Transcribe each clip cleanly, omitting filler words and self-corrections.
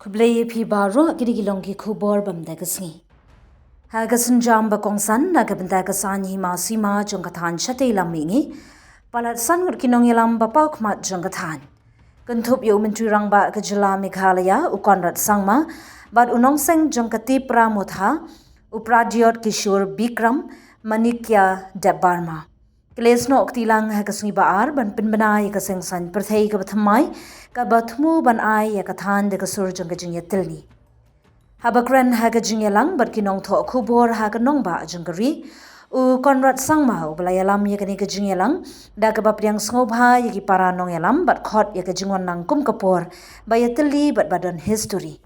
Kublai pi baro girigilong ki kubor bamda gasngi. Hagasun jamba kongsan na gabenda gasan hima sima jongkatan chate lamingi. Palat san ngut kinong yalam bapau kmat jongkatan. Kentup yo menteri rangba kejala Meghalaya ukonrat sangma bad unong seng jongkati pramotha upradiot kishur Bikram manikya debarma. Kelesno oktilang hagasungi baar ban pinbenai kaseng san Pyrthei ka bathamai ka bathmu ban ai ya kathan de kasur jongkajing Tylli. Habakran hagajing yalang bat kinong tho kubor haganong ba jongkari u konrat sangma u balayalam ya kani kajing yalang da ka bapriang ngobha ya ki para nong yalam bat khot ya kajingwan nang kum kapor ba ya Tylli bat badan history.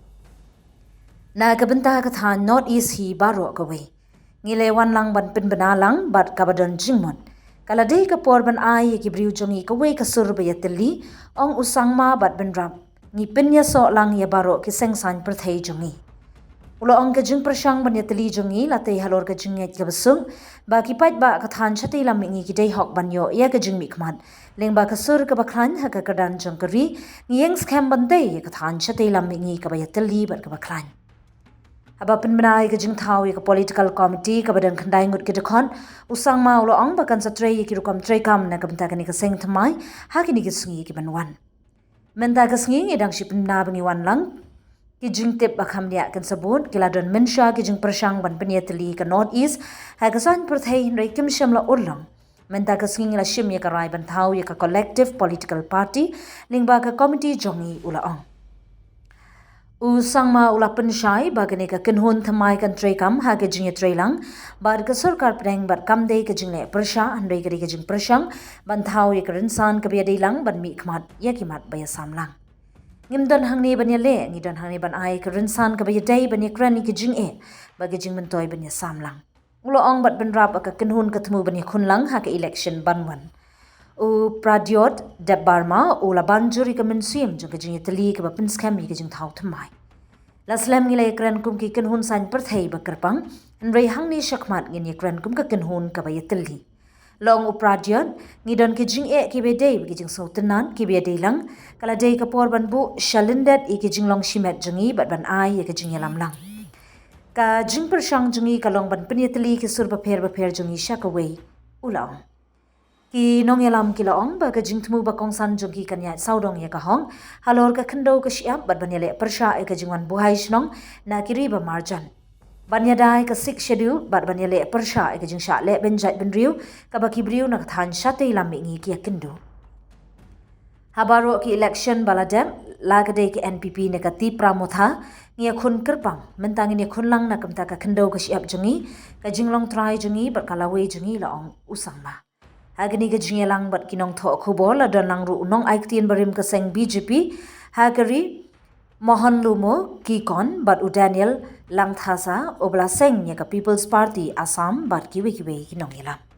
Na kabenta kathan North East hi baro Kawei. Ngilewan lang ban pinbenalang bat kabadon jingmon. Kaladei kapor ban ai ki briu jongi Kawei kasur ba ya Tylli ong usangma bat benrap ngi pinya so lang ya baro ki sengsan Pyrthei jongi. Ulo ong kajing persyang ban ya Tylli jongi latei halor kajing nget kabasung ba ki pait ba kathan chati lam ngi ki dei hok ban yo ya kajing mikmat leng ba kasur ka baklan ha ka kadan jongkari ngieng scam ban dei ya kathan chati lam ngi ka ba ya Tylli bat ka baklan. Aba penbenai kajing Thaw ya ka political committee ka badan khandai ngut ki dekon usang ma ulo ong bakan sa trei ki rukam trei kam na kabenta kani ka seng thamai ha kini ki sungi ki banwan. Menta ka sungi ngidang si penna bangi wan lang ki jing tip bakam dia kan sabun kiladon mensha ki jing persyang ban penia Tylli ka North East ha ka san Pyrthei rei kim sham la urlang. Menta ka sungi la shim ya ka rai ban Thaw ya ka collective political party ling ba ka committee jongi ula ong. Usangma ula pensyai bagane ka Kynhun thamai kan trei kam ha ke jing trei lang bar ka sarkar preng bar kam dei ka jing le persha andrei ka jing persyang ban Thaw ya ka rinsan ka bia dei lang ban mi khmat ya kimat baya samlang ngimdon hangni ban ya le ngidon hangni ban ai ka rinsan ka bia dei ban ya krani ka jing e ba ka jing mentoi ban ya samlang ulo ong bat ban rap ka Kynhun ka thmu ban ya khunlang ha ka election banwan u pradiot debarma ula banjuri ka mensim jong ka jing Tylli ka ba pinskam ka jing Thaw thamai laslam ngilai kran kum ki Kynhun san Pyrthei ba kerpang nrei hangni shakmat ngin kran kum ka Kynhun ka ba ya Tylli long u pradiot ngidon ki jing e ki be dei ki jing sautenan ki be dei lang kala dei ka por ban bu shalindet ki jing long shimet jongi bat ban ai ka jing yalam lang ka jing persyang jongi ka long ban penia Tylli ki sur ba pher jongi Kawei ulang ki nong yalam ki laong ba ka jing thmu ba kong san jongi kanya saudong ya ka hong halor ka khndo ka siap bat ban yale persha e ka jingwan buhai shnong na kiri ba marjan banya dai ka sik schedule bat ban yale persha e ka jing sha le ben jai ben riu ka ba ki briu na than shate lam ngi ki kindo habaro ki election baladem lagade ki NPP ne ka ti pramotha ngia khun kerpang mentang ni khunlang na kamta ka khndo ka siap jongi ka jinglong try jongi bat kalawe jongi laong usangma Agni ka jingelang bat kinong tho khubor la don lang ru nong aiktien barim ka seng BJP hagari Mohan Lumo Kikon bat u Daniel lang thasa obla seng ya ka People's Party Assam bat kiwe kinong yalam